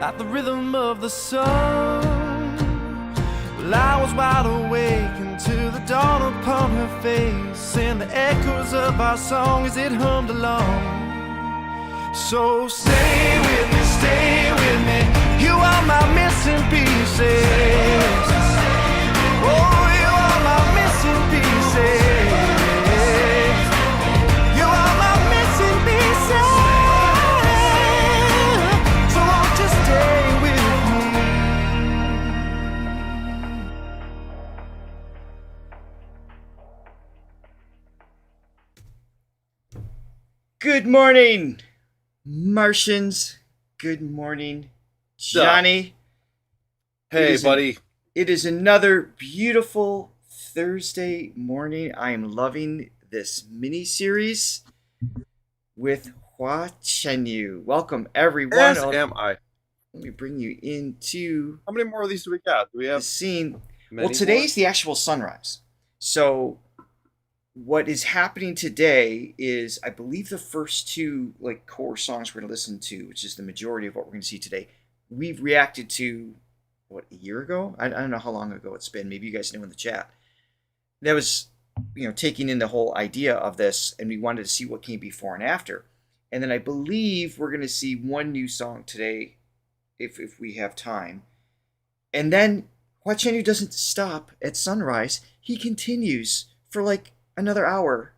at the rhythm of the sun. Well, I was wide awake until the dawn upon her face, and the echoes of our song as it hummed along. So stay with me, you are my missing pieces. Oh, you are my missing pieces. You are my missing pieces. So won't you stay with me? Good morning, Martians. Good morning, Johnny. Hey, buddy. It is another beautiful Thursday morning. I am loving this mini-series with Hua Chenyu. Welcome, everyone. As am I. Let me bring you into How many more of these do we got? Do we the have scene. many Well, today's the actual sunrise. So what is happening today is, I believe, the first two core songs we're going to listen to, which is the majority of what we're going to see today, we've reacted to, a year ago? I don't know how long ago it's been. Maybe you guys know in the chat. That was, taking in the whole idea of this, and we wanted to see what came before and after. And then I believe we're going to see one new song today, if we have time. And then Hua Chenyu doesn't stop at sunrise. He continues for another hour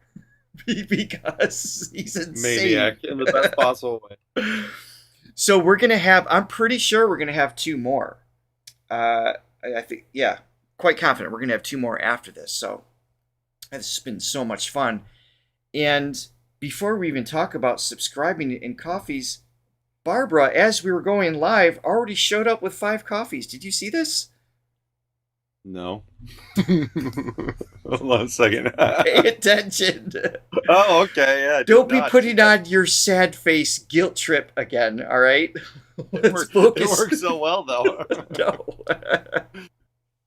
because he's insane. maniac in the best possible way? So we're going to have, I'm pretty sure we're going to have two more. I think, yeah, quite confident we're going to have two more after this. So it's been so much fun. And before we even talk about subscribing and coffees, Barbara, as we were going live, already showed up with 5 coffees. Did you see this? No. Hold on a second. Pay attention. Oh, okay. Yeah. Don't be putting on your sad face guilt trip again, all right? It works so well, though. No.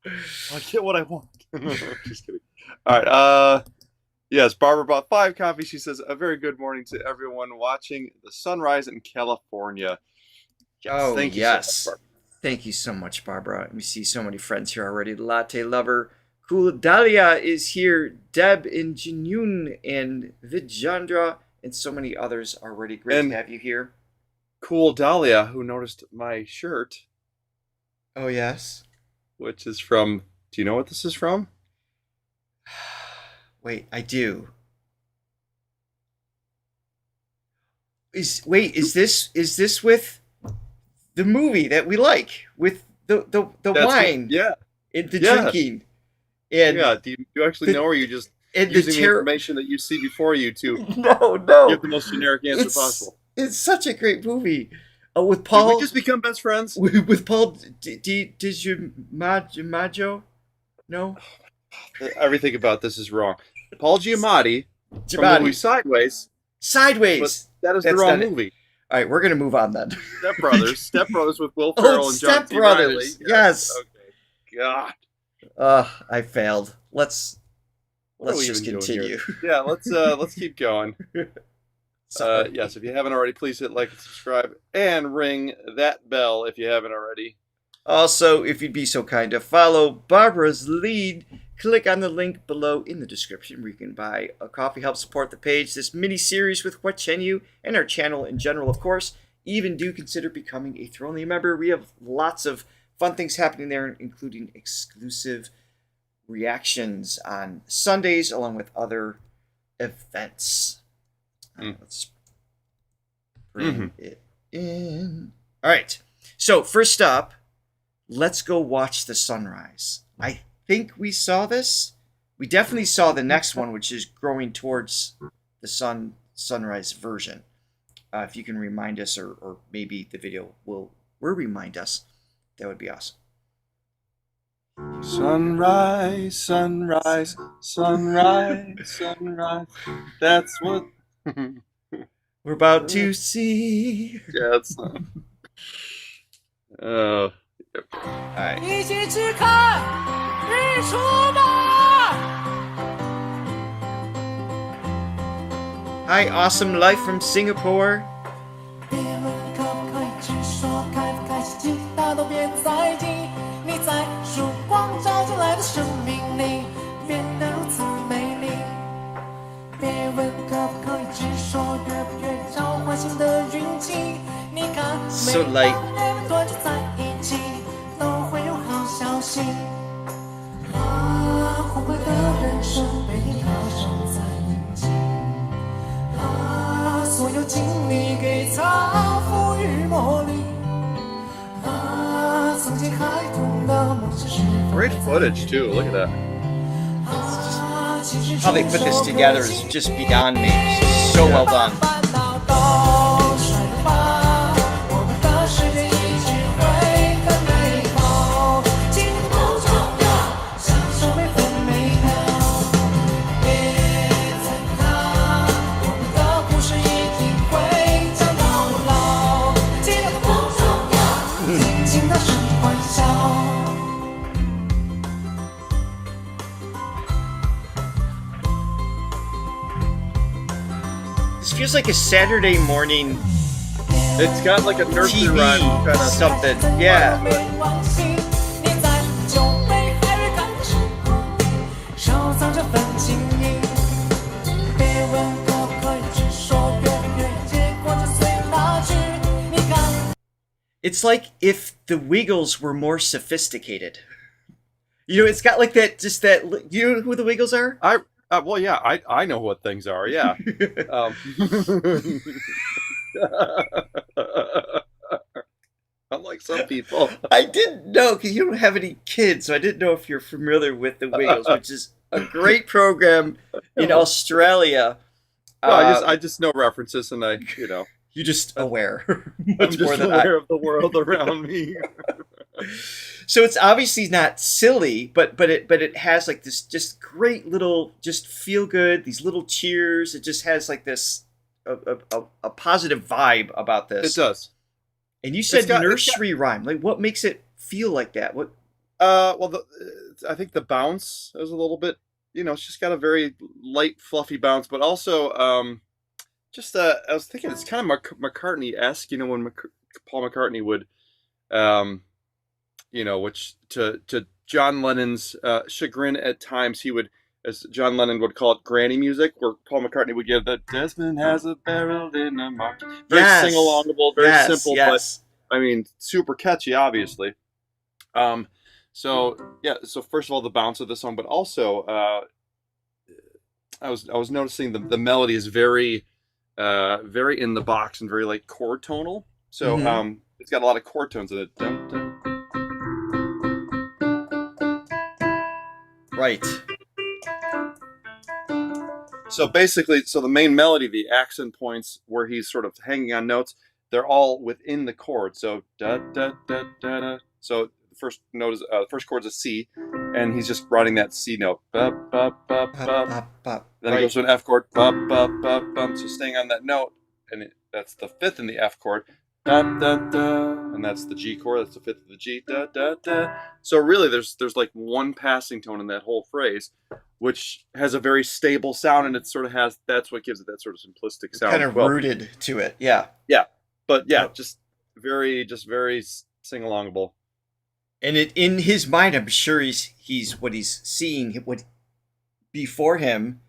I get what I want. Just kidding. All right. Yes, Barbara bought 5 coffees. She says, "A very good morning to everyone watching the sunrise in California." Yes, thank you yes. so much, Barbara. Thank you so much, Barbara. We see so many friends here already. Latte Lover, Cool Dahlia is here. Deb and Jinyun and Vijandra and so many others already. Great to have you here. Cool Dahlia, who noticed my shirt. Oh, yes? Which is from... Do you know what this is from? Wait, I do. Is this with the movie that we like, with the wine? Yeah. And the drinking? And yeah, do you actually know, or are you just using the information that you see before you to no. give the most generic answer possible? It's such a great movie. With Paul... Did we just become best friends? With Paul DiGiammaggio? No? Everything about this is wrong. Paul Giamatti from the movie Sideways. Sideways! But that is the wrong movie. All right, we're going to move on then. Step Brothers with Will Ferrell and John C. Reilly. Yes. Okay. God. I failed. Let's just continue. Yeah, let's keep going. Yes, if you haven't already, please hit like and subscribe and ring that bell if you haven't already. Also, if you'd be so kind to follow Barbara's lead, click on the link below in the description where you can buy a coffee, help support the page, this mini-series with Hua Chenyu, and our channel in general, of course. Even do consider becoming a Throne member. We have lots of fun things happening there, including exclusive reactions on Sundays, along with other events. Let's bring it in. All right. So, first up, let's go watch the sunrise. I think we saw this. We definitely saw the next one, which is growing towards the sunrise version. If you can remind us, or maybe the video will remind us, that would be awesome. Sunrise, sunrise, sunrise, sunrise. That's what we're about to see. Yeah, that's all right. 一起去看日出吧。 Hi, awesome life from Singapore. so light. 多聚在一起，都会有好消息。啊，欢快的人生被你踏上在印记。啊，所有经历给它赋予魔力。啊，曾经孩童的梦想是否 Great footage too. Look at that. How they put this together is just beyond me. So well done. This feels like a Saturday morning It's got like a nursery TV rhyme kind of. something. Yeah. It's like if the Wiggles were more sophisticated. You know, it's got like that, just that, you know who the Wiggles are? Well, yeah, I know what things are. Yeah. Unlike some people. I didn't know, because you don't have any kids, so I didn't know if you're familiar with the Wiggles, which is a great program in Australia. No, I just know references, and You're just aware. I'm Much more just than aware of the world around me. So it's obviously not silly, but it has like this just great little, just feel good, these little cheers. It just has like this a positive vibe about this. It does. And you said got- nursery rhyme. Like, what makes it feel like that? What? Well, I think the bounce is a little bit, it's just got a very light, fluffy bounce, but also, I was thinking it's kind of McCartney-esque, when Paul McCartney would, which to John Lennon's chagrin at times, he would, as John Lennon would call it, granny music, where Paul McCartney would give the Desmond has a barrel in a march. Very sing-alongable, very simple, but I mean, super catchy, obviously. So first of all, the bounce of the song, but also, I was noticing the melody is very, very in the box and very like chord tonal. So, it's got a lot of chord tones in it. Dun, dun. Right. So basically, the main melody, the accent points where he's sort of hanging on notes, they're all within the chord. So da da da da da. So the first note is the first chord is a C, and he's just writing that C note. Ba, ba, ba, ba. Then it goes to an F chord. Ba, ba, ba, ba. So staying on that note, and that's the fifth in the F chord. Da, da, da. And that's the G chord. That's the fifth of the G. Da, da, da. So really, there's like one passing tone in that whole phrase, which has a very stable sound, and it sort of has, that's what gives it that sort of simplistic sound. Kind of rooted to it, yeah. Yeah, but yeah, just very sing-alongable. And in his mind, I'm sure he's what he's seeing what before him,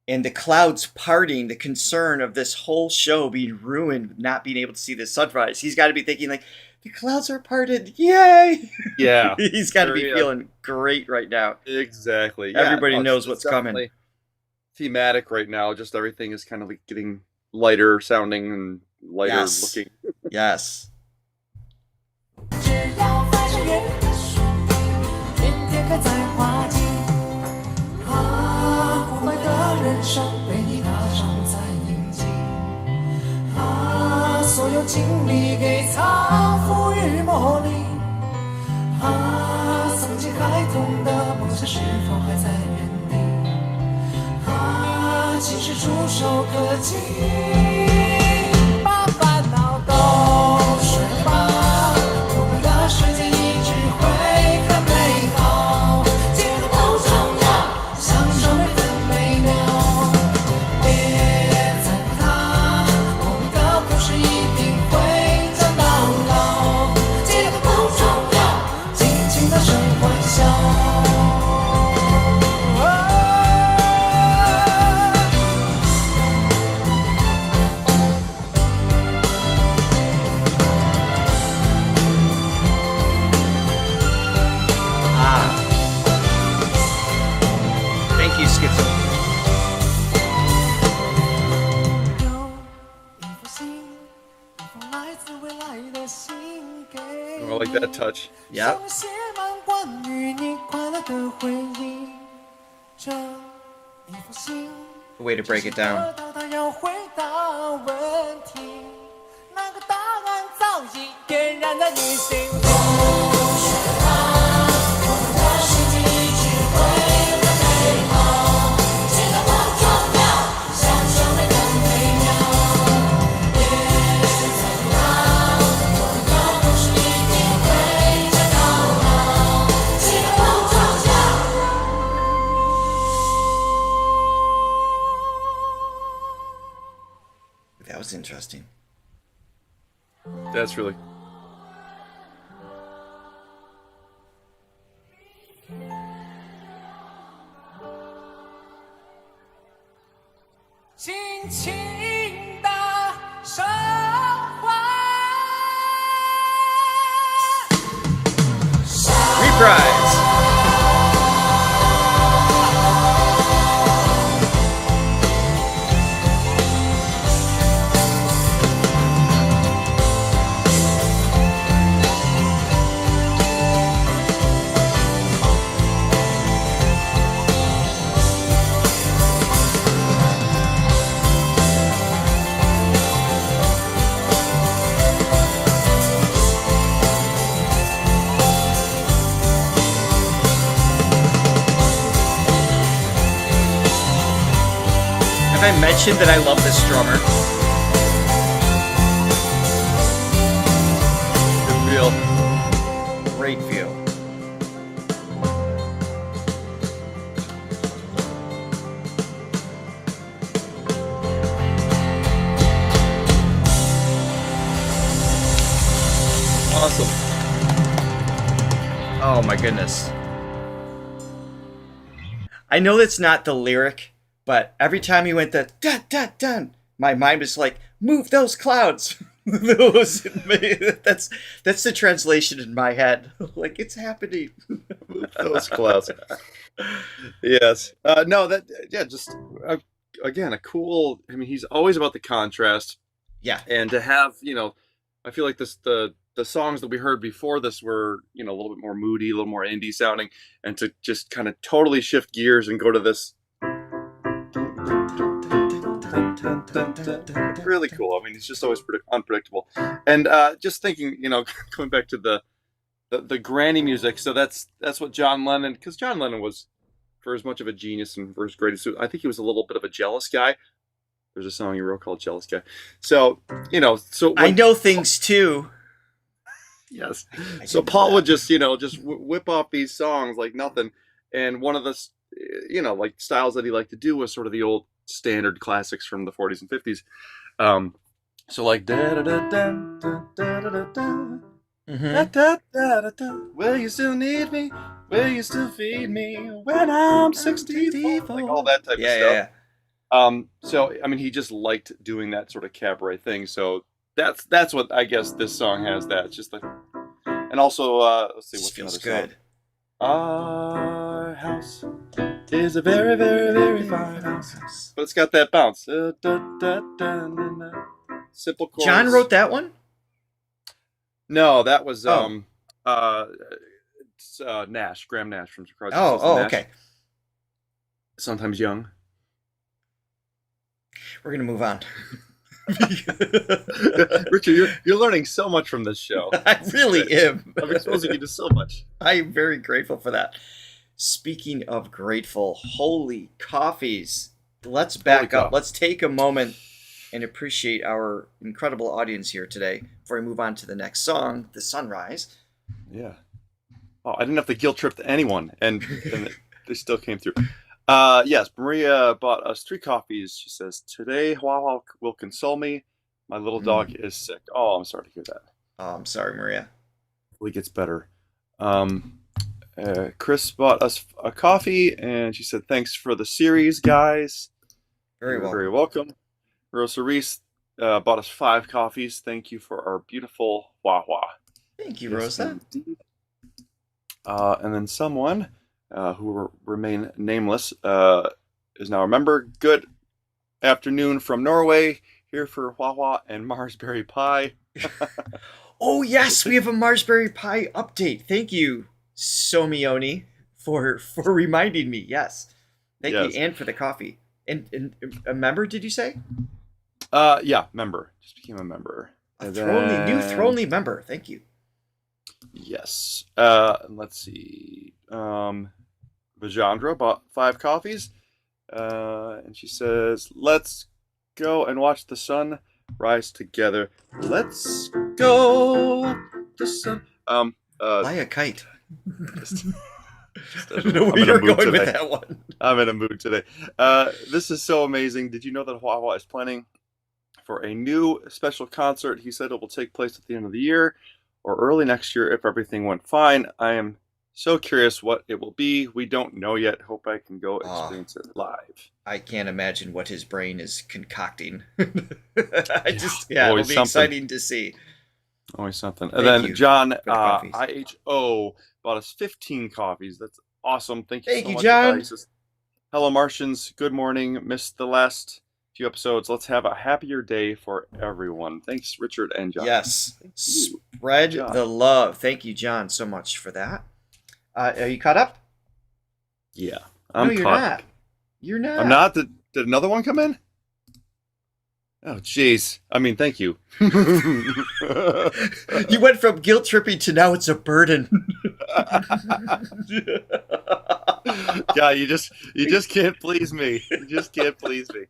and the clouds parting, the concern of this whole show being ruined, not being able to see the sunrise. He's got to be thinking like, the clouds are parted, yay! Yeah. He's got to be feeling great right now. Exactly. Yeah. Everybody knows what's coming. Thematic right now. Just everything is kind of like getting lighter sounding and lighter looking. Yes. 只要翻山越岭的树，天天开在花季。啊，不坏的人生被你踏上在印记。啊，所有经历给它赋予魔力。啊，曾经孩童的梦想是否还在原地？啊，其实触手可及，把烦恼都甩吧。 世界一直会很美好，结果不重要，享受每分每秒。别在乎它，我们的故事一定会讲到老。结果不重要，尽情大声欢笑。 Yeah, I like that touch. Yep. Way to break it down. That was interesting. That's really. Reprise. Have I mentioned that I love this drummer? Good feel. Great feel. Awesome. Oh my goodness. I know that's not the lyric, but every time he went the dun dun dun, my mind was like, move those clouds. That's the translation in my head. Like, it's happening. Move those clouds. Yes. No, that, yeah, just, again, a cool, I mean, he's always about the contrast. Yeah. And to have, I feel like the songs that we heard before this were, a little bit more moody, a little more indie sounding, and to just kind of totally shift gears and go to this really cool. I mean, it's just always unpredictable. And just thinking, going back to the granny music. So that's what John Lennon, because John Lennon was, for as much of a genius and for his greatest, I think he was a little bit of a jealous guy. There's a song he wrote called "Jealous Guy." So I know things too. Yes. So Paul would just whip off these songs like nothing, and one of the like styles that he liked to do was sort of the old standard classics from the 40s and 50s. So like da da da da da da da da da da da da. Will you still need me? Will you still feed me when I'm 64? Like all that type of stuff. Yeah. So I mean, he just liked doing that sort of cabaret thing. So that's what I guess this song has. That it's just like, and also let's see, what's feels another good. Song? Our house is a very, very, very fine house, but it's got that bounce. Simple chords. John wrote that one? No, that was Nash, Graham Nash from Crosby, Stills and Nash. Okay. Sometimes Young. We're gonna move on. Richard, you're learning so much from this show. I really am. I'm exposing you to so much. I am very grateful for that. Speaking of grateful, holy coffees. Let's back up. Let's take a moment and appreciate our incredible audience here today before we move on to the next song, The Sunrise. Yeah. Oh, I didn't have to guilt trip to anyone, and they still came through. Yes, Maria bought us 3 coffees. She says, today Hua will console me. My little dog is sick. Oh, I'm sorry to hear that. Oh, I'm sorry, Maria. Hopefully it gets better. Chris bought us a coffee, and she said, thanks for the series, guys. Very well. Very welcome. Rosa Reese bought us 5 coffees. Thank you for our beautiful Hua. Thank you, Rosa. And then someone who remain nameless is now a member. Good afternoon from Norway. Here for Hua and Marsberry Pie. Oh yes, we have a Marsberry pie update. Thank you, Somioni, for reminding me. Yes, thank you, and for the coffee. And a member, did you say? Yeah, member. Just became a member. New Thronely member. Thank you. Yes. Let's see. Vajandra bought 5 coffees. And she says, "Let's go and watch the sun rise together. Let's go, the sun." Fly a kite. I don't know where you're going with that one. I'm in a mood today. This is so amazing. Did you know that Hua is planning for a new special concert? He said it will take place at the end of the year or early next year if everything went fine. I am so curious what it will be. We don't know yet. Hope I can go experience it live. I can't imagine what his brain is concocting. It'll be exciting to see. Always something. And then John IHO bought us 15 coffees. That's awesome. Thank you so much, John. Says, "Hello, Martians. Good morning. Missed the last few episodes. Let's have a happier day for everyone." Thanks, Richard and John. Yes. Spread the love. Thank you, John, so much for that. Are you caught up? Yeah. I'm you're caught not. You're not. I'm not. Did another one come in? Oh, jeez. I mean, thank you. You went from guilt tripping to now it's a burden. Yeah, you just can't please me. You just can't please me.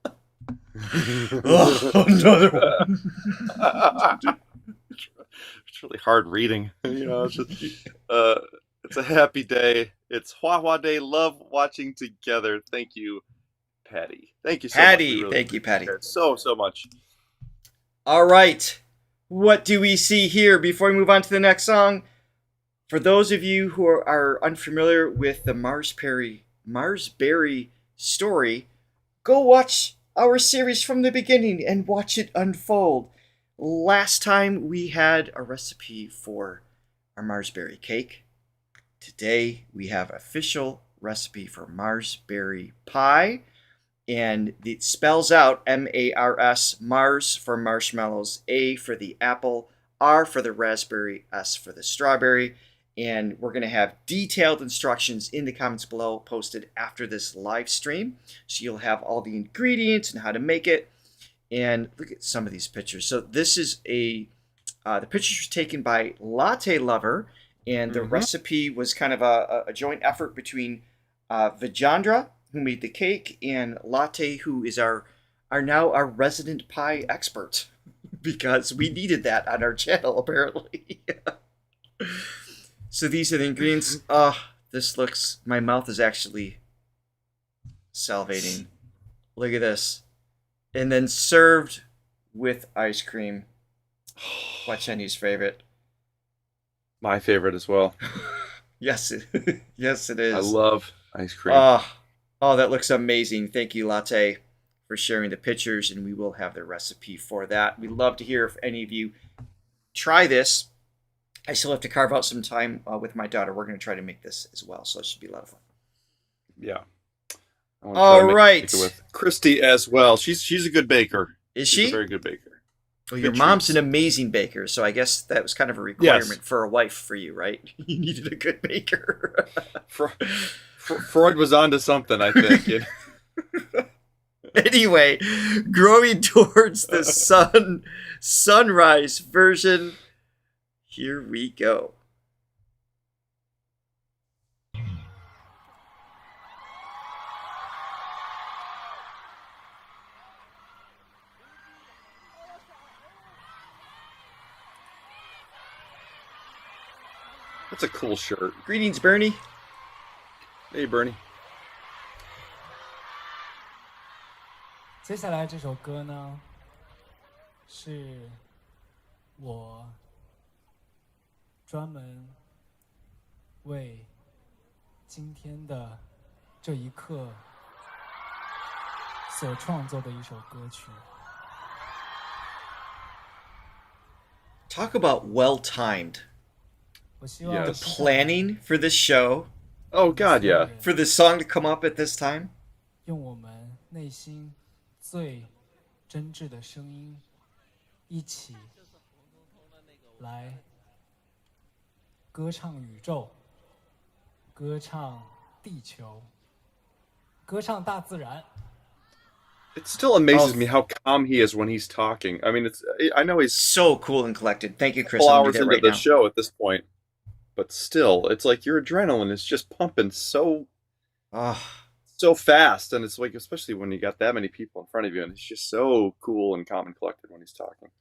Another one. It's really hard reading. It's just, it's a happy day. It's Hua Day. Love watching together. Thank you, Patty. Thank you so much. Really thank you, Patty. So much. All right. What do we see here before we move on to the next song? For those of you who are unfamiliar with the Marsberry story, go watch our series from the beginning and watch it unfold. Last time we had a recipe for our Marsberry cake. Today we have official recipe for Marsberry pie. And it spells out M-A-R-S, Mars for marshmallows, A for the apple, R for the raspberry, S for the strawberry. And we're going to have detailed instructions in the comments below posted after this live stream. So you'll have all the ingredients and how to make it. And look at some of these pictures. So this is the pictures were taken by Latte Lover. And the recipe was kind of a joint effort between Vajandra, who made the cake, and Latte, who is our resident pie expert, because we needed that on our channel, apparently. So these are the ingredients. My mouth is actually salivating. Look at this. And then served with ice cream. Hua Chenyu's favorite. My favorite as well. Yes, it is. I love ice cream. Oh, that looks amazing. Thank you, Latte, for sharing the pictures, and we will have the recipe for that. We'd love to hear if any of you try this. I still have to carve out some time with my daughter. We're going to try to make this as well, so it should be a lot of fun. Yeah. All right. With Christy as well. She's a good baker. Is she? She's a very good baker. Well, your mom's an amazing baker, so I guess that was kind of a requirement for a wife for you, right? You needed a good baker. Freud was onto something, I think. Anyway, growing towards the sunrise version. Here we go. That's a cool shirt. Greetings, Bernie. Hey, Bernie. 接下来这首歌呢，是我专门为今天的这一刻所创作的一首歌曲。Talk about well-timed. 我希望 The planning for this show. Oh God, yeah. For the song to come up at this time. 用我们内心最真挚的声音，一起来歌唱宇宙，歌唱地球，歌唱大自然。 It still amazes me how calm he is when he's talking. I mean, I know he's So cool and collected. Thank you, a Chris. couple I'm gonna hours do that into right the now. show at this point, but still, it's like your adrenaline is just pumping so fast, and it's like, especially when you got that many people in front of you, and it's just so cool and calm and collected when he's talking.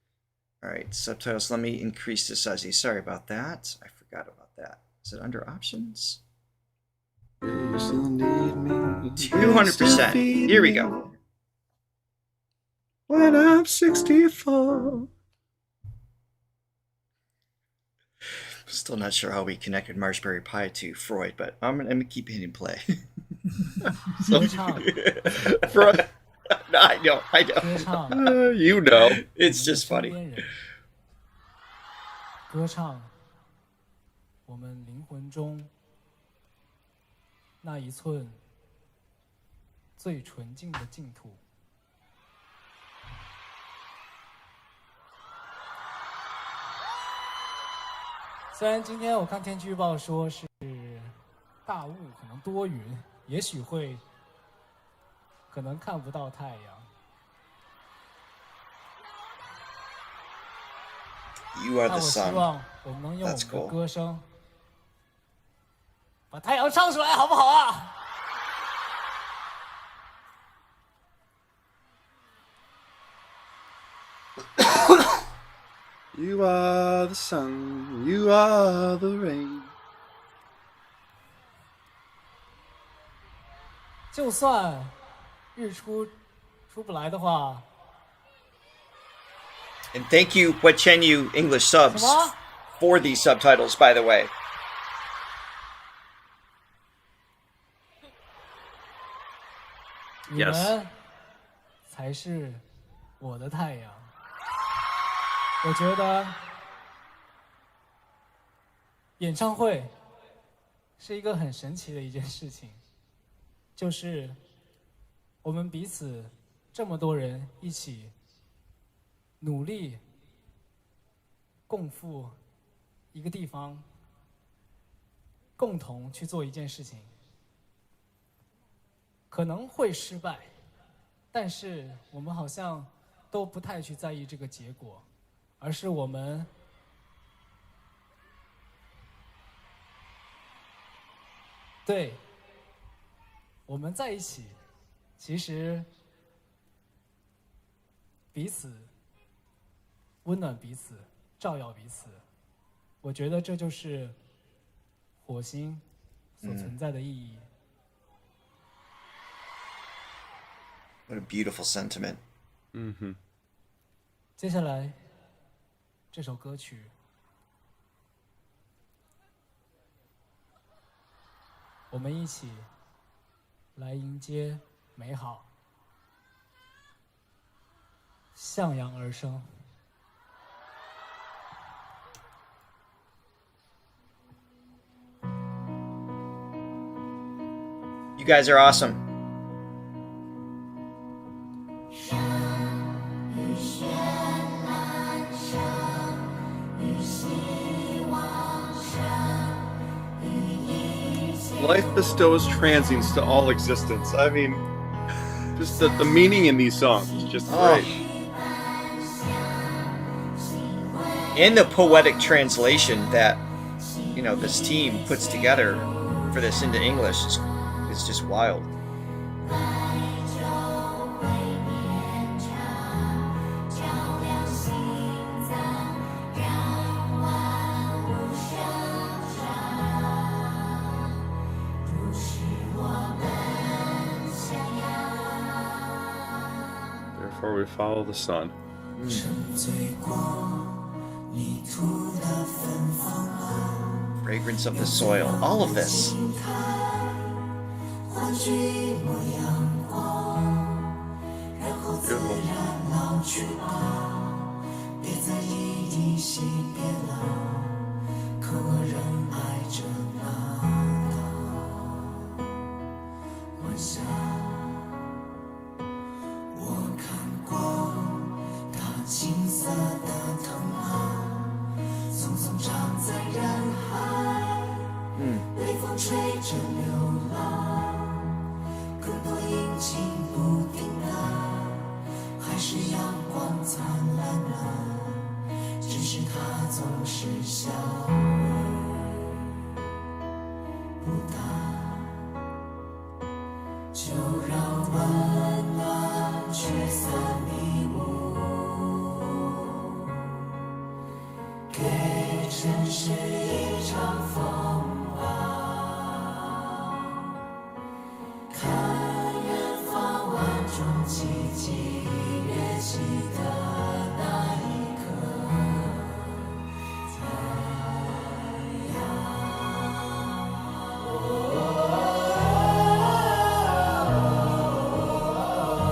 All right, subtitles. Let me increase this Ozzy. Sorry about that. I forgot about that. Is it under options? 200%. Here we go. When I'm 64. Still not sure how we connected Marshberry Pie to Freud, but I'm gonna keep hitting play. 歌唱， Freud. No, I know. 歌唱， You know. It's 我们的 just 身 funny. 边人，歌唱我们灵魂中那一寸最纯净的净土。虽然今天我看天气预报说是大雾，可能多云，也许会可能看不到太阳。 You are 那 the 我希 sun. 望我们能用我 That's 们的 cool. 歌声把太阳唱出来，好不好啊？ You are the sun, you are the rain. 就算日出出不来的话， And thank you, Hua Chenyu English subs, 什么？ for these subtitles, by the way. 你们才是我的太阳。我觉得演唱会是一个很神奇的一件事情，就是我们彼此这么多人一起努力共赴一个地方，共同去做一件事情，可能会失败，但是我们好像都不太去在意这个结果，而是我们对我们在一起，其实彼此温暖彼此，照耀彼此。我觉得这就是火星所存在的意义。 What a beautiful sentiment. 接下来这首歌曲，我们一起来迎接美好，向阳而生。 You guys are awesome. Life bestows transience to all existence. I mean, just the meaning in these songs is just great. And the poetic translation that, you know, this team puts together for this into English is just wild. Therefore, we follow the sun. Fragrance of the soil. All of this. Beautiful. 长在人海，微风吹着流浪，更多阴晴不定的，还是阳光灿烂的，只是它总是小而不大，就让温暖驱散迷雾，给城市一场风吧，看远方万众齐齐跃起的那一刻，太阳。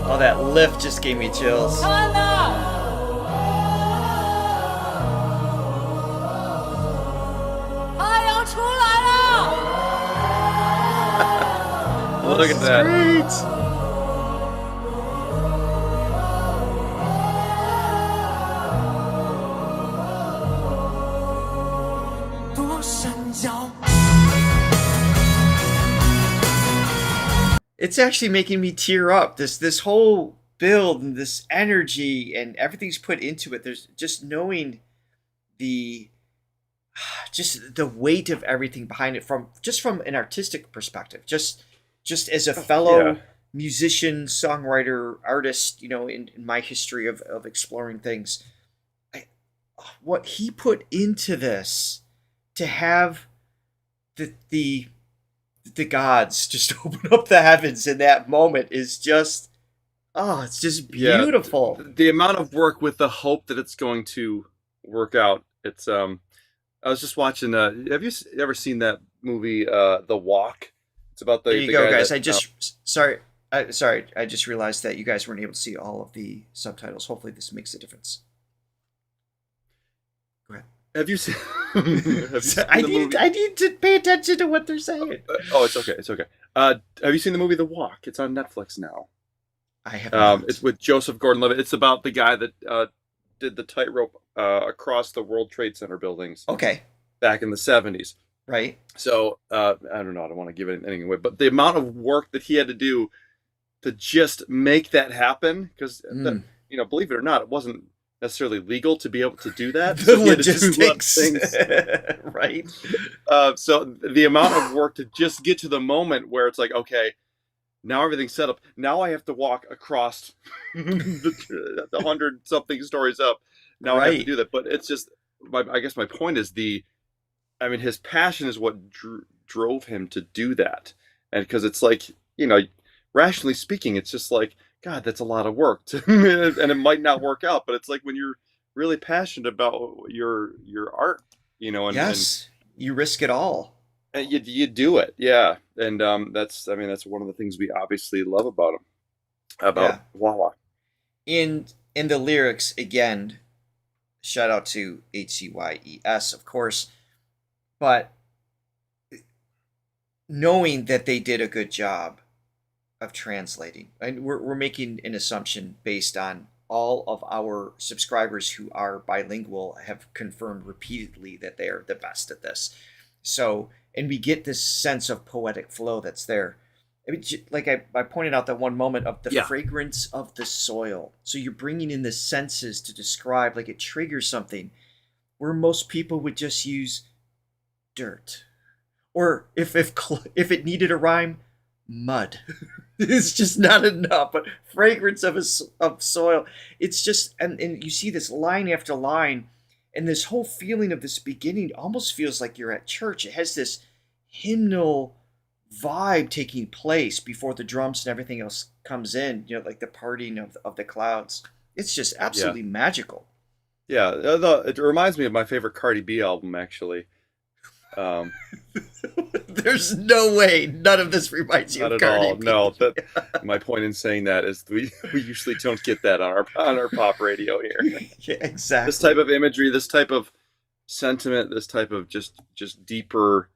Oh, that lift just gave me chills. 看呐，太阳出来了！ Look at that. Great. 多深交。 It's actually making me tear up. This whole build and this energy and everything's put into it. There's just knowing the weight of everything behind it from an artistic perspective. Just as a fellow musician, songwriter, artist, you know, in my history of exploring things, what he put into this to have the gods just open up the heavens in that moment is just, it's just beautiful. The amount of work with the hope that it's going to work out. It's I was just watching. Have you ever seen that movie, The Walk? It's about the. There you the go, guy guys. that, Sorry. I just realized that you guys weren't able to see all of the subtitles. Hopefully, this makes a difference. Go ahead. Have you seen? Have you seen I the movie? need to pay attention to what they're saying. Oh, it's okay. It's okay. Have you seen the movie The Walk? It's on Netflix now. I have not. It's with Joseph Gordon-Levitt. It's about the guy that did the tightrope across the World Trade Center buildings Okay. back in the 70s. Right. So I don't know. I don't want to give it anything away, but the amount of work that he had to do to just make that happen, because believe it or not, it wasn't necessarily legal to be able to do that. The So he had to do logistics. things. Right. So the amount of work to just get to the moment where it's like, okay, now everything's set up. Now I have to walk across the 100-something stories up. Now I have to do that. But it's just, I guess my point is his passion is what drove him to do that. And because it's like, rationally speaking, it's just like, God, that's a lot of work. And it might not work out, but it's like when you're really passionate about your art, Yes. You risk it all. and you do it. Yeah. And that's one of the things we obviously love about him. About Wawa. In the lyrics, again, shout out to HCYES, of course, but knowing that they did a good job of translating, and we're making an assumption based on all of our subscribers who are bilingual have confirmed repeatedly that they are the best at this. So, and we get this sense of poetic flow that's there. I mean, like I pointed out that one moment of the fragrance of the soil. So you're bringing in the senses to describe, like it triggers something where most people would just use dirt. Or if it needed a rhyme, mud. It's just not enough. But fragrance of soil. It's just, and you see this line after line, and this whole feeling of this beginning almost feels like you're at church. It has this hymnal vibe taking place before the drums and everything else comes in, like the parting of the clouds. It's just absolutely magical. Yeah, it reminds me of my favorite Cardi B album, actually. There's no way none of this reminds you Not of at Cardi all. B. No, my point in saying that is we usually don't get that on our pop radio here. Yeah, exactly. This type of imagery, this type of sentiment, this type of just deeper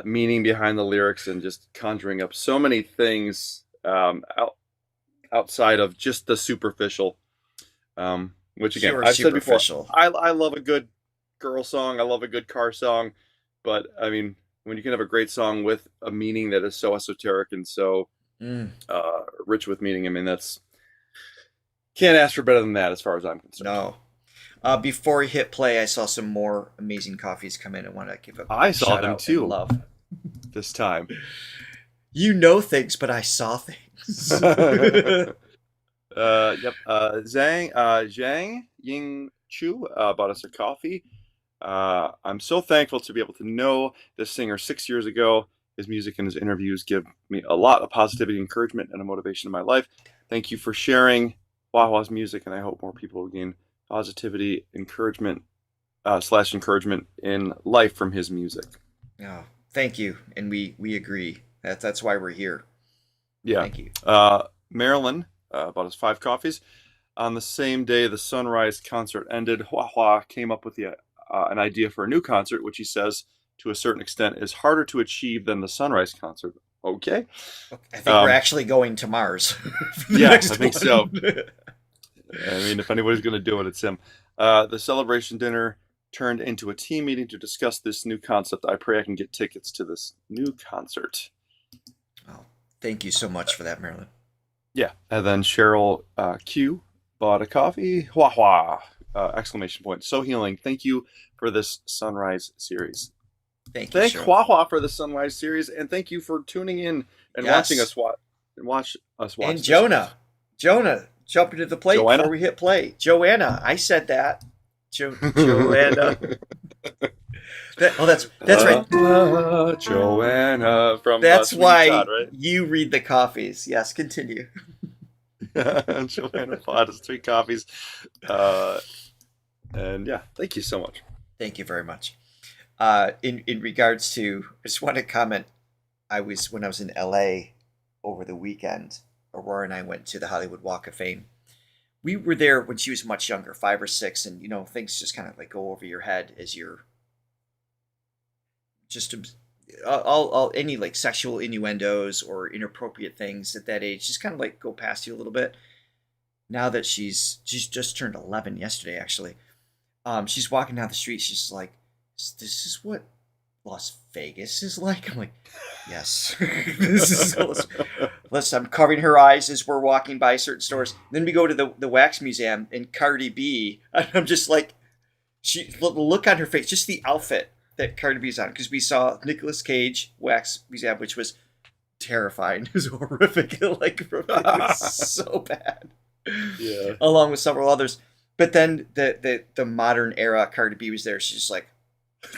meaning behind the lyrics, and just conjuring up so many things outside of just the superficial. Which again, Pure I've said before, superficial. I love a good girl song. I love a good car song. But I mean, when you can have a great song with a meaning that is so esoteric and so rich with meaning, I mean, that's can't ask for better than that as far as I'm concerned. No. Before we hit play, I saw some more amazing coffees come in. I want to give a I saw shout them out too. and love This time. You know things, but I saw things. Yep. Zhang Ying Chu bought us a coffee. I'm so thankful to be able to know this singer 6 years ago. His music and his interviews give me a lot of positivity, encouragement, and a motivation in my life. Thank you for sharing Hua's music, and I hope more people will gain positivity, encouragement, / encouragement in life from his music. Oh, thank you, and we agree. That's why we're here. Yeah. Thank you. Marilyn bought us 5 coffees. On the same day the Sunrise concert ended, Hua came up with an idea for a new concert, which he says, to a certain extent, is harder to achieve than the Sunrise concert. Okay. I think we're actually going to Mars. Yeah, I think so. I mean, if anybody's going to do it, it's him. The celebration dinner turned into a team meeting to discuss this new concept. I pray I can get tickets to this new concert. Oh, thank you so much for that, Marilyn. Yeah, and then Cheryl Q bought a coffee. Hua! Exclamation point. So healing. Thank you for this Sunrise series. Thank you, Thank Cheryl. Hua for the Sunrise series, and thank you for tuning in and watching us watch. And Jonah, jump into the plate Joanna? before we hit play. Joanna, I said that. Joanna. That's right. Joanna from That's Sweeney why Todd, right? you read the coffees. Yes, continue. Joanna bought us 3 coffees. And yeah, thank you so much. Thank you very much. In regards to, I just want to comment. When I was in LA over the weekend, Aurora and I went to the Hollywood Walk of Fame. We were there when she was much younger, 5 or 6, and things just kind of like go over your head as you're just all any like sexual innuendos or inappropriate things at that age just kind of like go past you a little bit. Now that she's just turned 11 yesterday, actually. She's walking down the street. She's like, "This is what Las Vegas is like." I'm like, "Yes." This is. Listen, I'm covering her eyes as we're walking by certain stores. Then we go to the wax museum and Cardi B. And I'm just like, the look on her face, just the outfit that Cardi B's on, because we saw Nicolas Cage wax museum, which was terrifying. It was horrific. It was so bad. Yeah. Along with several others. But then the modern era Cardi B was there. She's just like,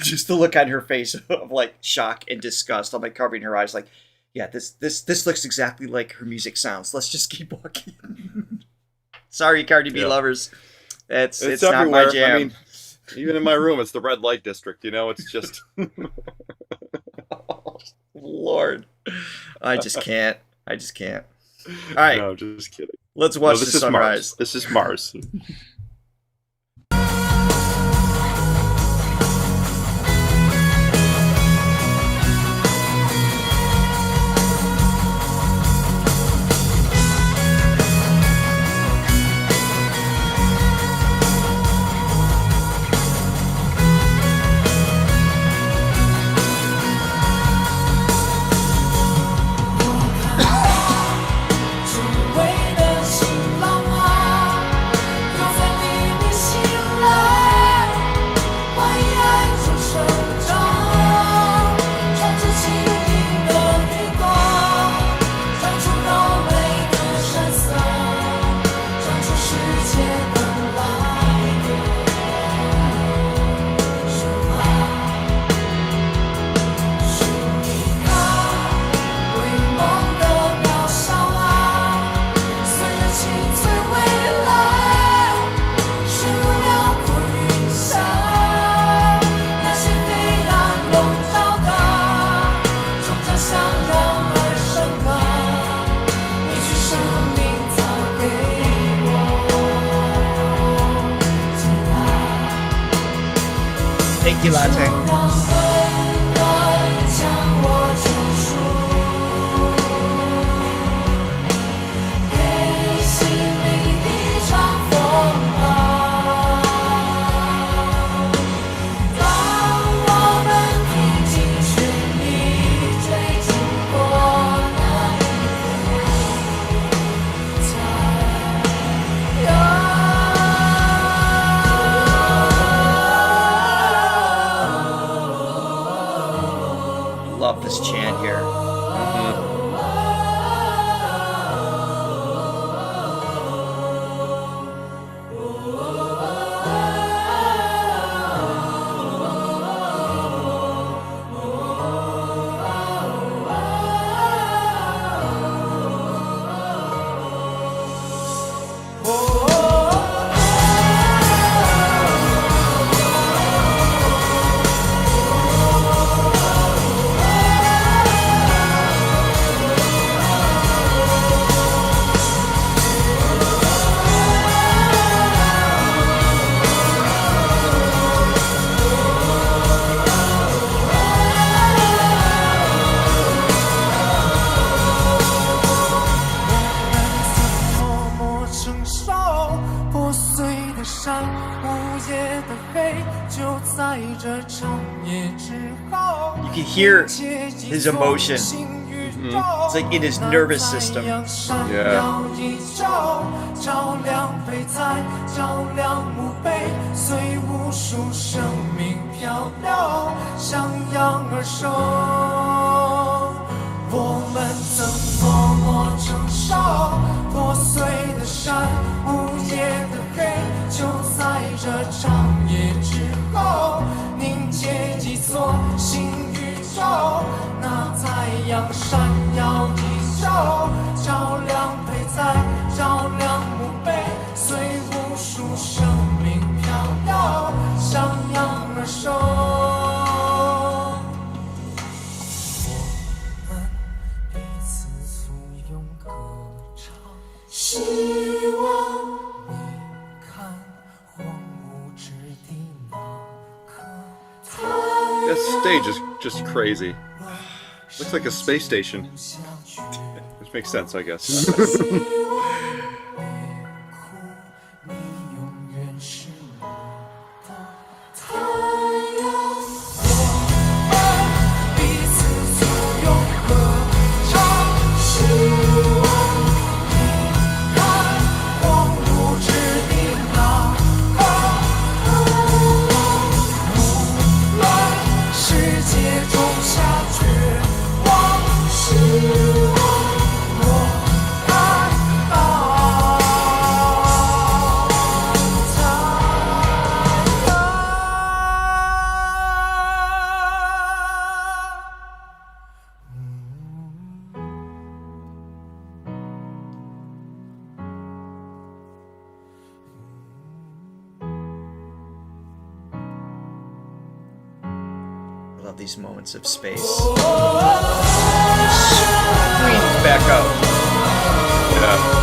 just the look on her face of like shock and disgust. I'm like covering her eyes like, yeah, this looks exactly like her music sounds. Let's just keep walking. Sorry, Cardi B lovers. It's not my jam. I mean, even in my room, it's the red light district. It's just. Oh, Lord, I just can't. All right, No, just kidding. let's watch this the is sunrise. Mars. This is Mars. Thank you, Latte. love this chant here. You can hear his emotion. It's like in his nervous system. Yeah. That stage is just crazy. Looks like a space station. Which makes sense, I guess. I love these moments of space. Cleans back up. Yeah.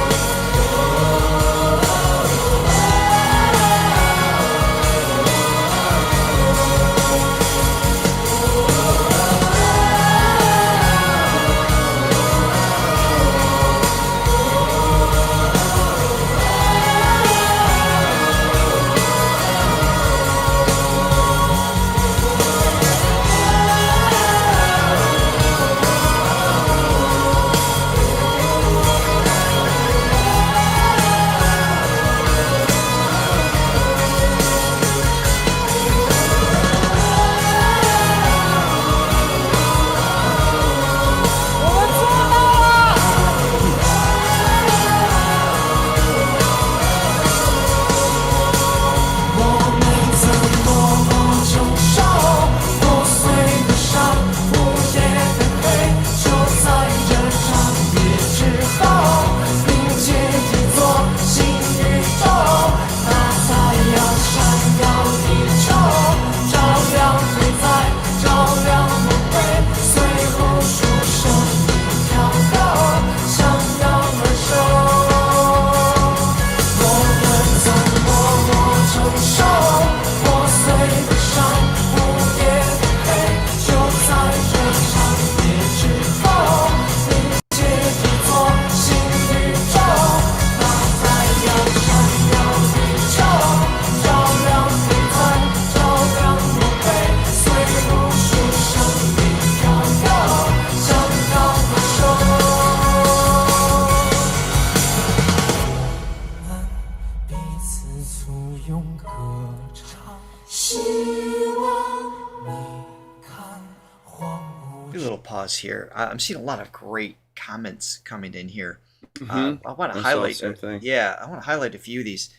pause here. I'm seeing a lot of great comments coming in here. Mhm. I want to I saw the highlight. same thing. Yeah, I want to highlight a few of these.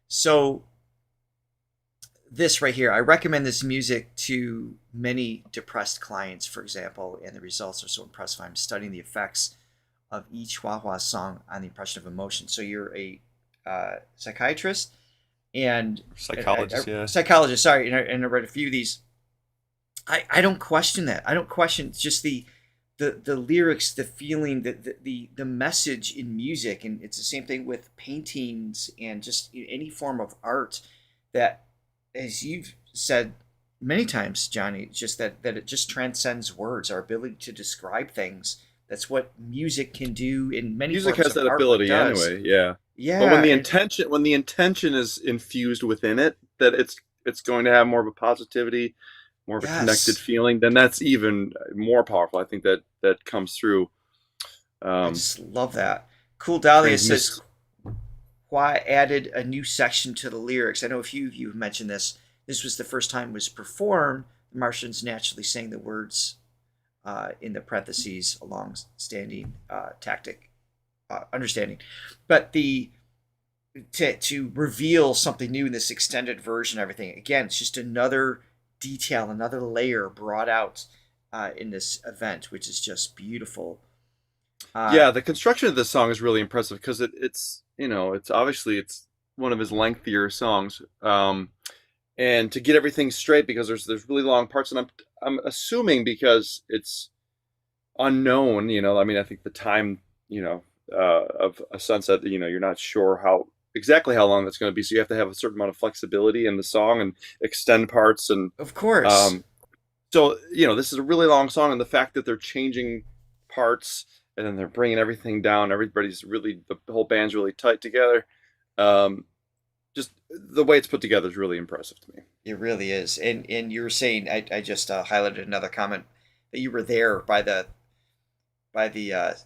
So this right here, I recommend this music to many depressed clients, for example, and the results are so impressive. I'm studying the effects of each Hua song on the impression of emotion. So you're a psychiatrist and Psychologist, yeah. Psychologist, sorry, and I read a few of these. I don't question that. I don't question just the lyrics, the feeling, the message in music, and it's the same thing with paintings and just any form of art that, as you've said many times, Johnny, just that it just transcends words, our ability to describe things. That's what music can do in many Music forms has of that art ability does. anyway, yeah. Yeah. But when the intention is infused within it, that it's going to have more of a positivity, more of a connected feeling, then that's even more powerful. I think that comes through. I just love that. Cool Dahlia says, Hua added a new section to the lyrics. I know a few of you have mentioned this. This was the first time it was performed. The Martians naturally sang the words in the parentheses, a long-standing tactic, understanding. But to reveal something new in this extended version, everything, again, it's just another detail, another layer brought out in this event, which is just beautiful. Yeah, the construction of this song is really impressive because it's obviously it's one of his lengthier songs, and to get everything straight because there's really long parts, and I'm assuming because it's unknown, I mean, I think the time, of a sunset, you're not sure exactly how long that's going to be, so you have to have a certain amount of flexibility in the song and extend parts, and of course. So this is a really long song, and the fact that they're changing parts and then they're bringing everything down, the whole band's really tight together. Just the way it's put together is really impressive to me. It really is. And you were saying, I just highlighted another comment that you were there by the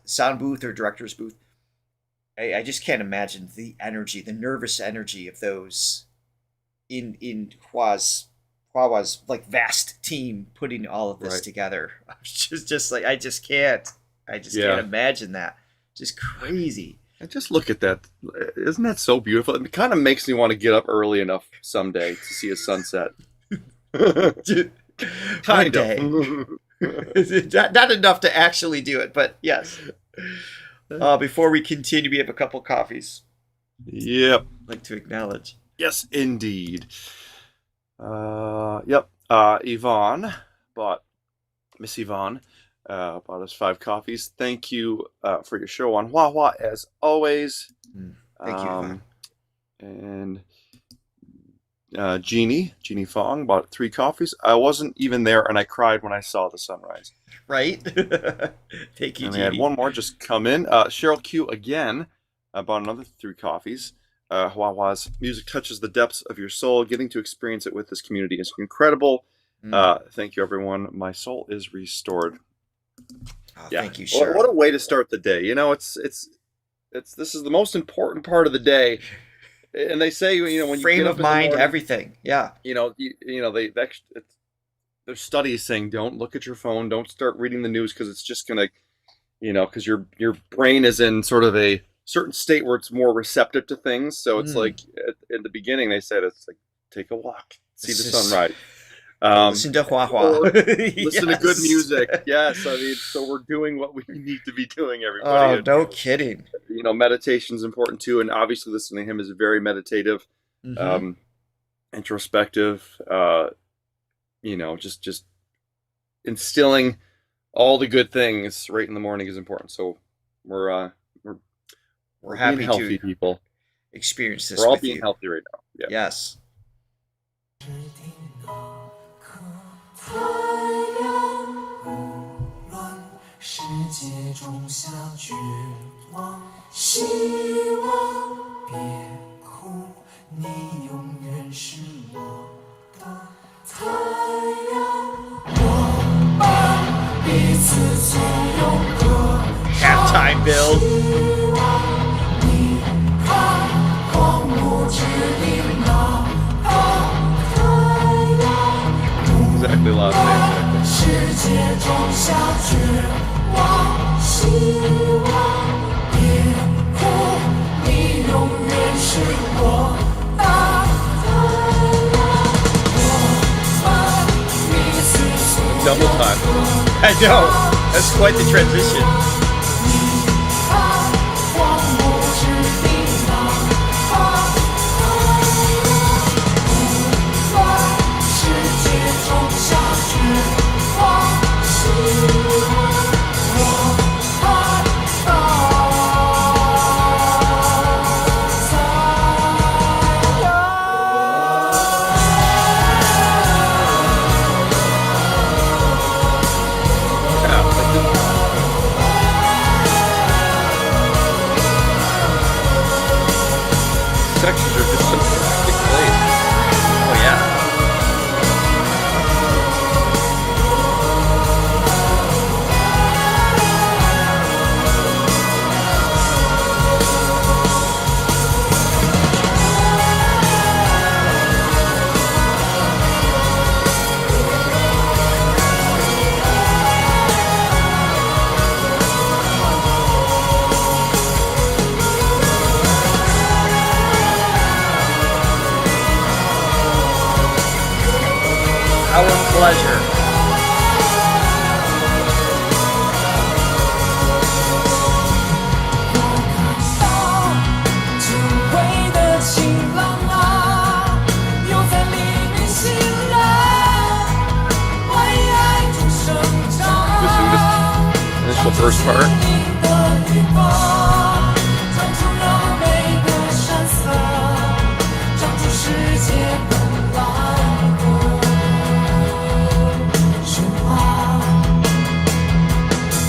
sound booth or director's booth. I just can't imagine the energy, the nervous energy of those in Hua's like vast team putting all of this together. Just like I just can't imagine that. Just crazy. And just look at that. Isn't that so beautiful? It kind of makes me want to get up early enough someday to see a sunset. Kind of. Not enough to actually do it, but yes. Before we continue, we have a couple coffees. Yep. I'd like to acknowledge. Yes, indeed. Yep. Miss Yvonne bought us 5 coffees. Thank you for your show on Hua as always. Thank you, Yvonne. And Jeannie Fong bought 3 coffees. I wasn't even there, and I cried when I saw the sunrise. Right? Thank you, and Jeannie. we had one more just come in. Cheryl Q again bought another 3 coffees. Hua's music touches the depths of your soul. Getting to experience it with this community is incredible. Thank you, everyone. My soul is restored. Thank you, Cheryl. What a way to start the day. It's this is the most important part of the day. And they say, when you frame get up of in the mind, morning, everything. Yeah. There's studies saying don't look at your phone, don't start reading the news because it's just gonna, because your brain is in sort of a certain state where it's more receptive to things. So it's like in the beginning they said it's like take a walk, see the sunrise. Listen to Hua. Listen to good music. Yes, I mean, so we're doing what we need to be doing, everybody. Oh, no kidding. Meditation's important too, and obviously listening to him is very meditative, introspective. Just instilling all the good things right in the morning is important. So we're happy being healthy to people. Experience this. We're all with being you. healthy right now. Yeah. Yes. 太阳无论世界种下绝望，希望别哭，你永远是我的太阳。我们彼此簇拥歌唱， Halftime, Bill. 希望你看荒芜之地那个太阳。 Exactly last name. 世界种下绝望，希望别哭，你永远是我的太阳。我们彼此诉 Double time. I know. That's quite the transition. 荒漠之地哪怕无法世界种下绝望，希望我看到太Sections are just so perfectly placed. Oh yeah. Our pleasure. 到久违的晴朗啊，又在黎明醒来，为爱中生长。 Initial first part. 你的羽毛长出优美的山色，长出世界本来的神话。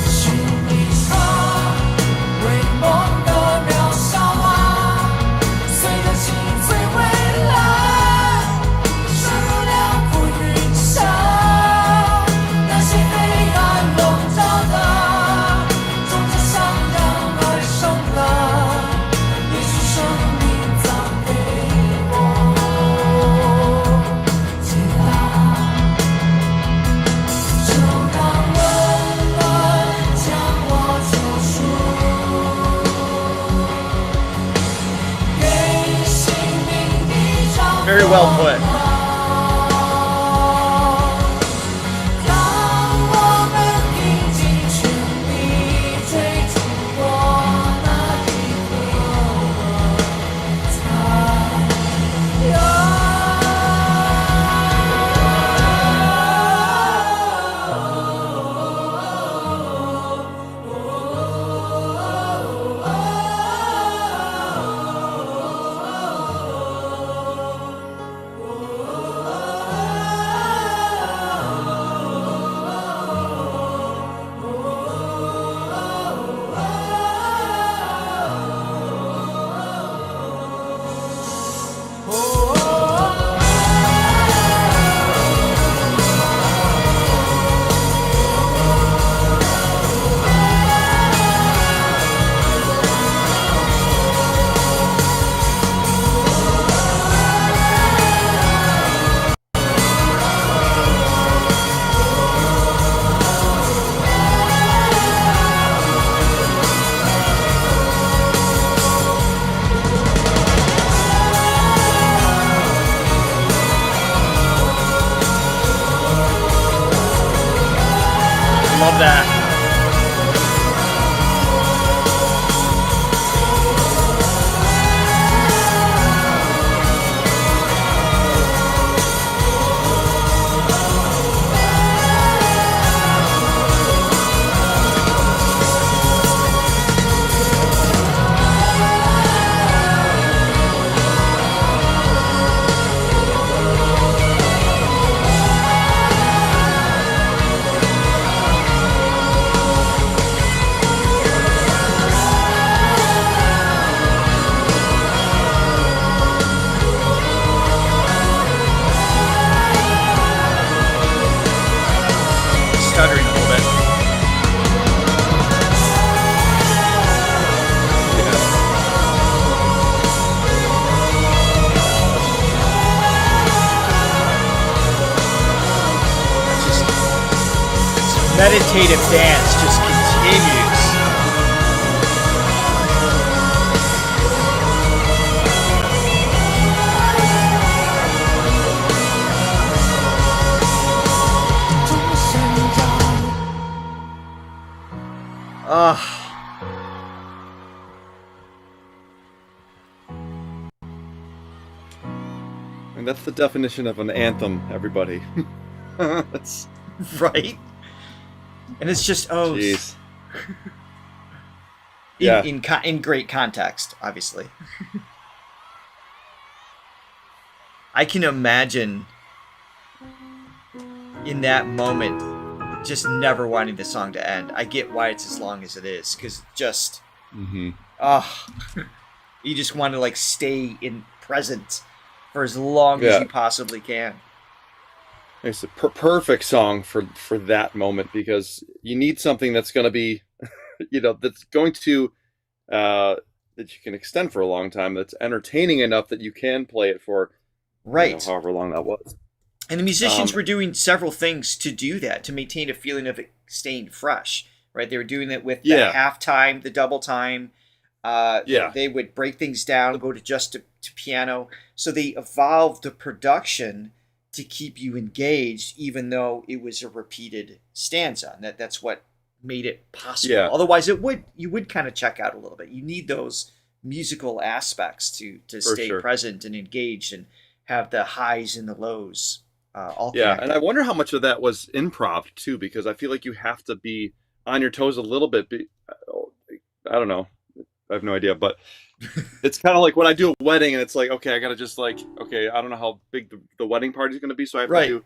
寻一场为梦的渺小啊，随着心碎未来，深入辽阔云霄。那些黑暗笼罩的，终将向阳而生的，也许生命早给我解答。就让温暖将我救赎，给sinh命一场 Very well put. 让我们拼尽全力追逐过那一刻太Love that. Stuttering a little bit. meditative dance just continues. And that's the definition of an anthem, everybody. That's right. And it's just jeez. Yeah. In great context, obviously. I can imagine in that moment just never wanting the song to end. I get why it's as long as it is, because just you just want to like stay in present for as long as you possibly can. It's a perfect song for that moment, because you need something that's going to be, that's going to that you can extend for a long time, that's entertaining enough that you can play it for however long that was. And the musicians were doing several things to do that, to maintain a feeling of it staying fresh, right? They were doing it with the halftime, the double time. They would break things down, go to just to piano. So they evolved the production to keep you engaged, even though it was a repeated stanza. And that's what made it possible. Yeah. Otherwise, you would kind of check out a little bit. You need those musical aspects to stay present and engaged and have the highs and the lows. All connected. And I wonder how much of that was improv too, because I feel like you have to be on your toes a little bit. I don't know. I have no idea, but it's kind of like when I do a wedding and it's like, okay, I got to just I don't know how big the wedding party is going to be. So I have to do,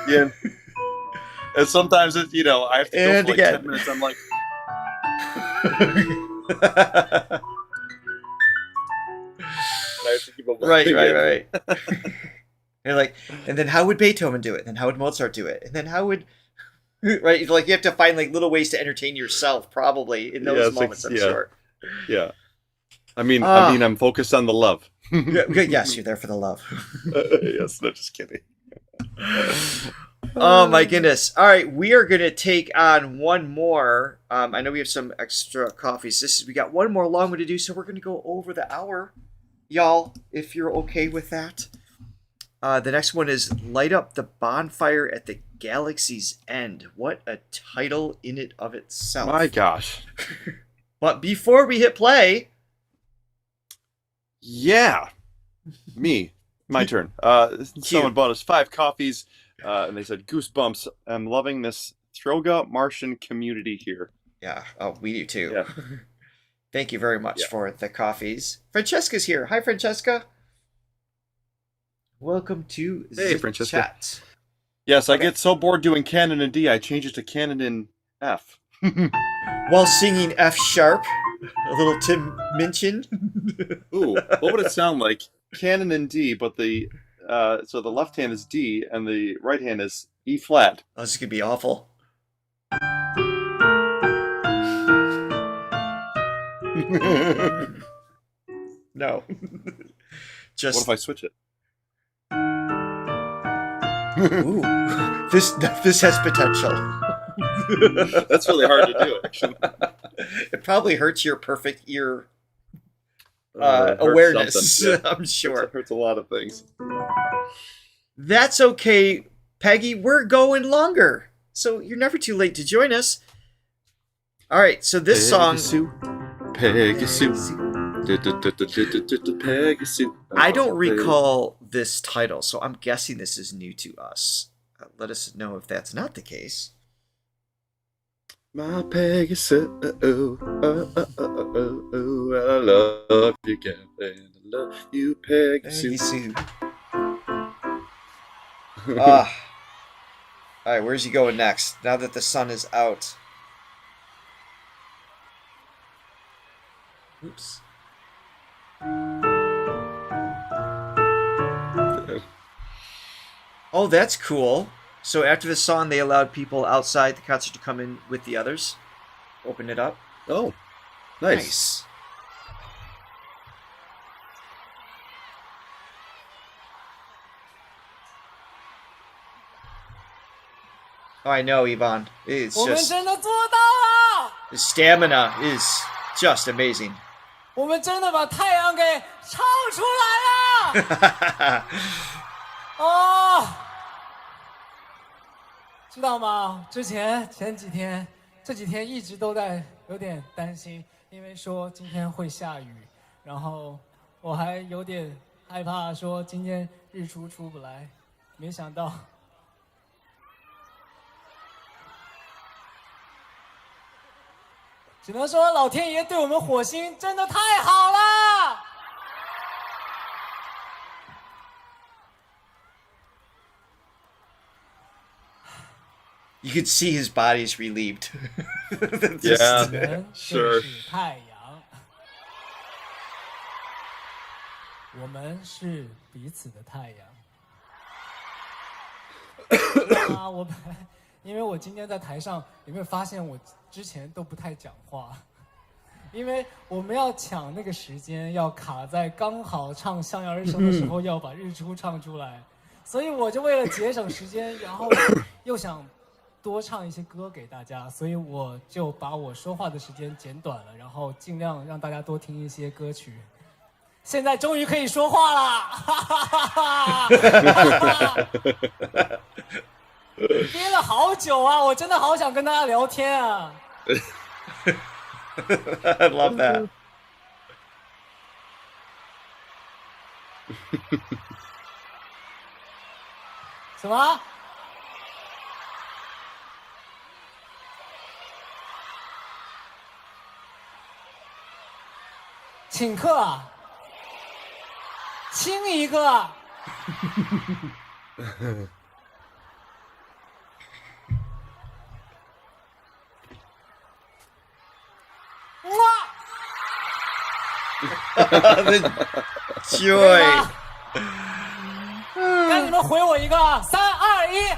yeah. And sometimes it's, I have to go for like 10 minutes. I'm like, I have to keep up right. You're like, and then how would Beethoven do it? And then how would Mozart do it? And then how would, right? Like you have to find like little ways to entertain yourself, probably in those moments. I'm sure. Yeah. I mean, I'm focused on the love. Yes, you're there for the love. Yes, no, just kidding. Oh my goodness! All right, we are gonna take on one more. I know we have some extra coffees. We got one more long one to do, so we're gonna go over the hour. Y'all, if you're okay with that. The next one is Light Up the Bonfire at the Galaxy's End. What a title in it of itself. My gosh. But before we hit play... Yeah. My turn. Someone bought us 5 coffees, and they said, "Goosebumps. I'm loving this Throga Martian community here." Yeah. Oh, we do too. Yeah. Thank you very much for the coffees. Francesca's here. Hi, Francesca. Welcome to Francesca. Chat. Yes, I get so bored doing canon in D, I change it to canon in F. While singing F sharp, a little Tim Minchin. Ooh, what would it sound like? Canon in D, but the left hand is D and the right hand is E flat. Oh, this is gonna be awful. No. Just. What if I switch it? Ooh, this has potential. That's really hard to do, actually. It probably hurts your perfect ear awareness. Yeah. I'm sure it hurts a lot of things. That's okay, Peggy. We're going longer, so you're never too late to join us. All right, so this song. Pegasus. I don't recall this title, so I'm guessing this is new to us. Let us know if that's not the case. My Pegasus, I love you, Gavin. I love you, Pegasus. All right, where's he going next? Now that the sun is out. Oops. Oh, that's cool. So after the song, they allowed people outside the concert to come in with the others. Open it up. Oh, nice. Oh, I know, Ivan. It's 我们 just 真的做到了， the stamina is just amazing. 我们真的把太阳给唱出来了。哦，知道吗？前几天这几天一直都在有点担心，因为说今天会下雨，然后我还有点害怕说今天日出出不来，没想到。只能说老天爷对我们火星真的太好了。You could see his body's relieved. Yeah, 人 sure. 就是太阳，我们是彼此的太阳。啊，因为我今天在台上，有没有发现我之前都不太讲话？因为我们要抢那个时间，要卡在刚好唱《向阳而生》的时候，要把日出唱出来，所以我就为了节省时间，然后又想多唱一些歌给大家，所以我就把我说话的时间减短了，然后尽量让大家多听一些歌曲。现在终于可以说话了，哈哈哈哈！憋了好久啊，我真的好想跟大家聊天啊。I love that. 什么？请客啊？亲一个啊？The joy. 让你们回我一个，3、2、1。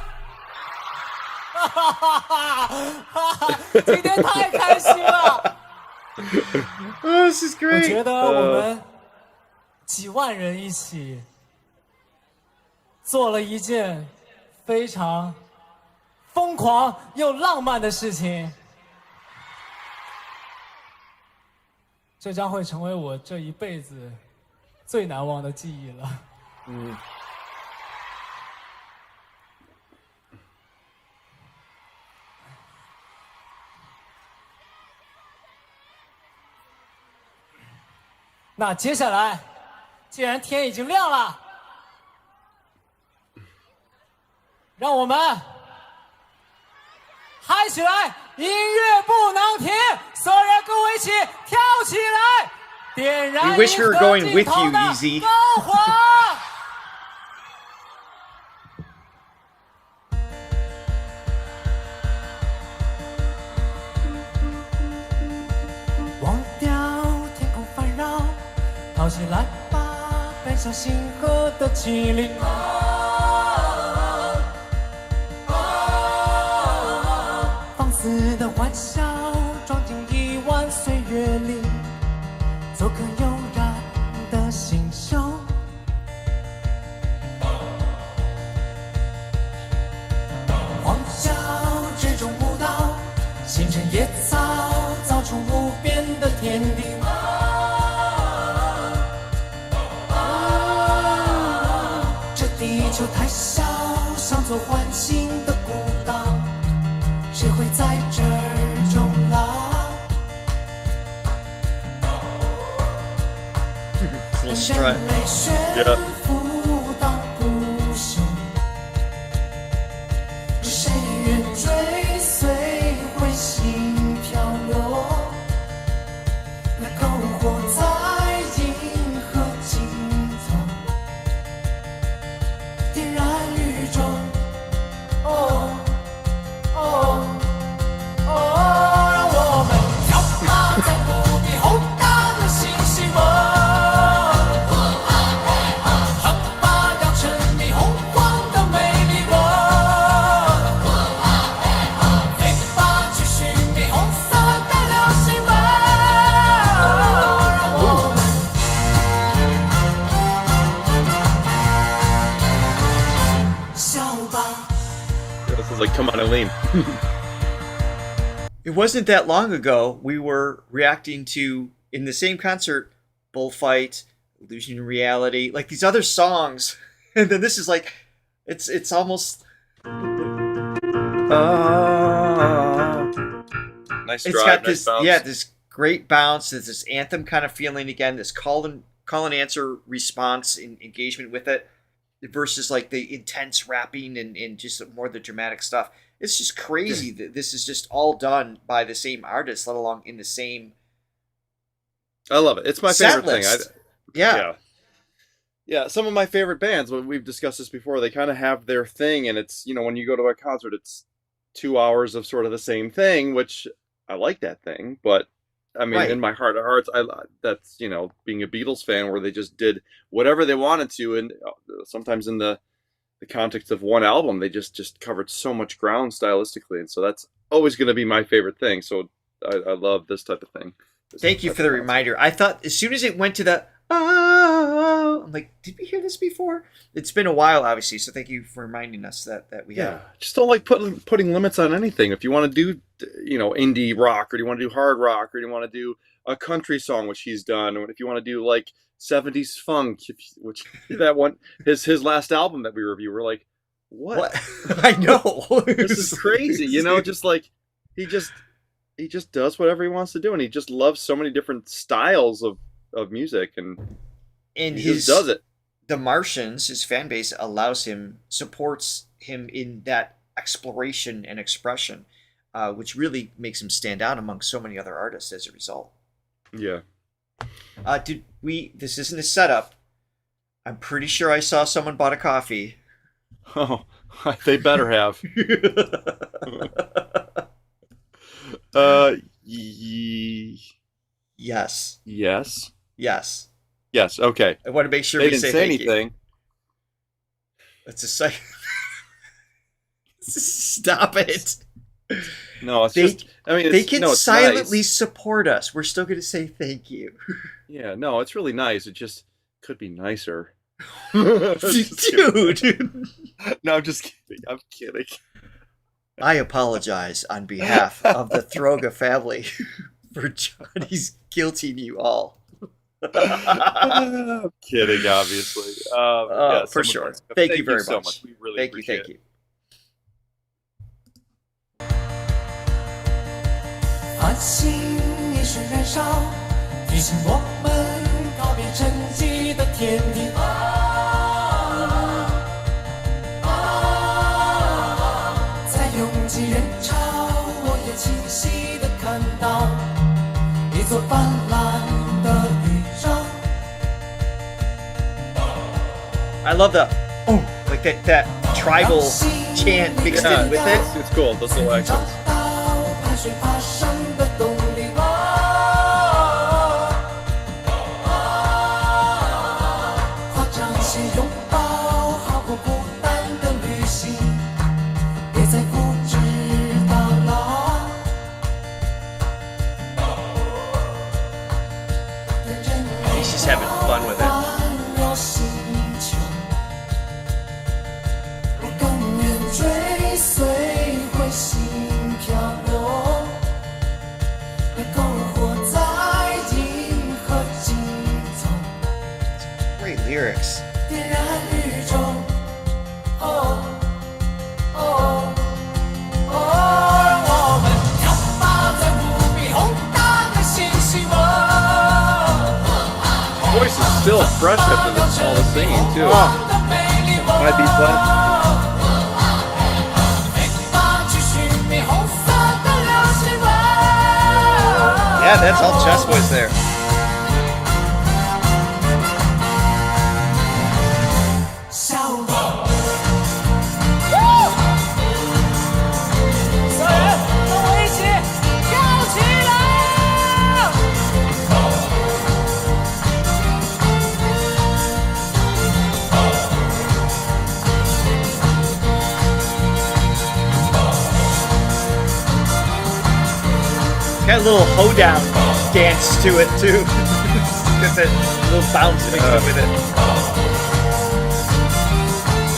哈哈哈哈！今天太开心了。Oh, this is 我 great. 觉得我们几万人一起做了一件非常疯狂又浪漫的事情，这将会成为我这一辈子最难忘的记忆了。那接下来，既然天已经亮了，让我们嗨起来！音乐不能停，所有人跟我一起跳起来！点燃 We wish we were 银河 going 尽 with 头 you, 的 Easy. 篝火！忘掉天空烦扰，跑起来吧，奔向星河的绮丽。放肆的欢笑，装进1万岁月里，做颗悠然的星宿。荒郊之中舞蹈，星辰野草造出无边的天地。这地球太小，像座唤醒的孤岛，谁会在这儿终老？ Little strut. 泪悬浮到不朽，谁愿追随彗星飘落？那篝火在银河尽头，点燃宇宙。哦哦哦，让我们跳吧，在无比宏大的星星梦。 Oh, This is like Come On Eileen. It wasn't that long ago we were reacting to, in the same concert, Bullfight, Illusion of Reality, like these other songs, and then this is like, it's almost. Nice It's drive, got nice this, bounce. yeah, this great bounce. There's this anthem kind of feeling again. This call and answer response and engagement with it, versus like the intense rapping and just more of the dramatic stuff. It's just crazy that this is just all done by the same artist, let alone in the same. I love it. It's my set favorite thing. list. Yeah, some of my favorite bands, when we've discussed this before, they kind of have their thing, and it's, when you go to a concert, it's 2 hours of sort of the same thing, which I like that thing, but I mean, Right. in my heart of hearts, that's, being a Beatles fan where they just did whatever they wanted to, and sometimes in the context of one album, they just covered so much ground stylistically, and so that's always going to be my favorite thing. So I love this type of thing. Thank you for the reminder. I thought as soon as it went to the I'm like, did we hear this before? It's been a while, obviously, so thank you for reminding us that we have. Just don't like putting limits on anything. If you want to do, indie rock, or do you want to do hard rock, or do you want to do a country song, which he's done, or if you want to do like 70s funk, which that one, his last album that we review, we're like, what? I know. This is crazy, just like he just does whatever he wants to do, and he just loves so many different styles of music, and he just does it. The Martians, his fan base supports him in that exploration and expression, which really makes him stand out among so many other artists as a result. Yeah. This isn't a setup. I'm pretty sure I saw someone bought a coffee. Oh, they better have. Yes. Yes. Yes. Yes. Okay. I want to make sure They we didn't say say thank you. anything. It's a second. Stop it. No, it's They- just. I mean, They can it's silently nice. support us. We're still going to say thank you. Yeah. No, it's really nice. It just could be nicer. Dude. No, I'm just kidding. I'm kidding. I apologize on behalf of the Throga family for Johnny's guilting you all. I'm kidding, obviously. Yeah, For someone sure. wants to- Thank you very so much. much. We really Thank you, appreciate thank it. you. 繁星一瞬燃烧，提醒我们告别沉寂的天地。在拥挤人潮，我也清晰地看到一座斑斓的宇宙。 I love like that tribal chant mixed in with it. It's cool. Those little accents. 找到攀水爬山的动力。夸张些拥抱，好过孤单的旅行，别再固执到老。He's just having fun with it. 环绕星球，我更愿追随彗星漂流，能够活在银河尽头， Great lyrics. 点燃宇宙。哦哦哦，让我们跳吧，在无比宏大的星星梦。 Voice is still fresh after all the singing too. Might be fun. Yeah, that's all Chess Boys there. Got a little hoedown dance to it too. Got that little bounce mixed in with it.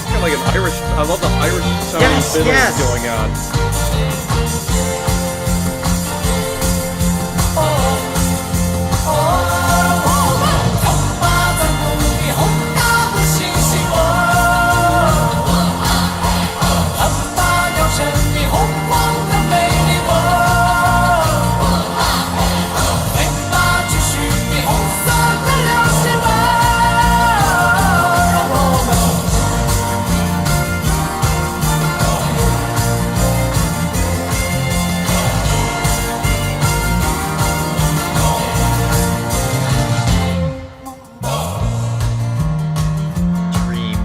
Kind of like an Irish. I love the Irish sounding Yes, fiddle yes. going on. Dream.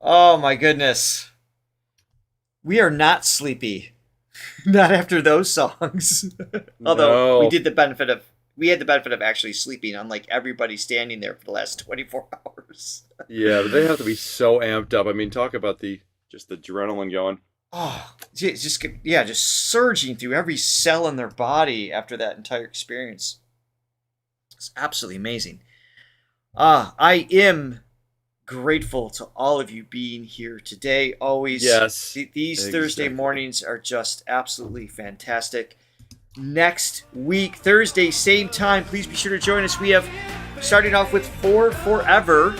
Oh my goodness. We are not sleepy. Not after those songs. Although No. we had the benefit of actually sleeping, unlike everybody standing there for the last 24 hours. Yeah, but they have to be so amped up. I mean, talk about just the adrenaline going. Oh, it's just surging through every cell in their body after that entire experience. It's absolutely amazing. I am grateful to all of you being here today. Always. Yes, These exactly. Thursday mornings are just absolutely fantastic. Next week, Thursday, same time, please be sure to join us. We have starting off with For Forever,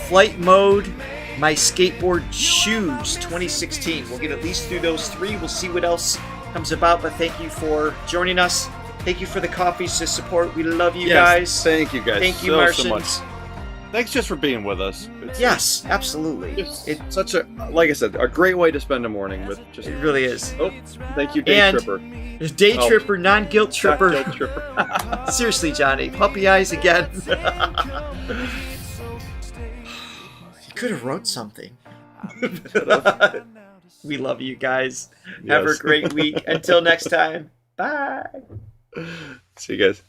Flight Mode, My Skateboard Shoes 2016. We'll get at least through those three. We'll see what else comes about, but thank you for joining us. Thank you for the coffees to support. We love you guys. Thank you guys. Thank you, so Martians. much. Thanks just for being with us. It's Yes, absolutely. it's such a, like I said, a great way to spend a morning with just. It really is. Oh, thank you, Day And- Tripper. Day Oh. tripper, non-guilt tripper. Not Guilt Tripper. Seriously, Johnny. Puppy eyes again. You could have wrote something. We love you guys. Have a Yes. great week. Until next time. Bye. See you guys.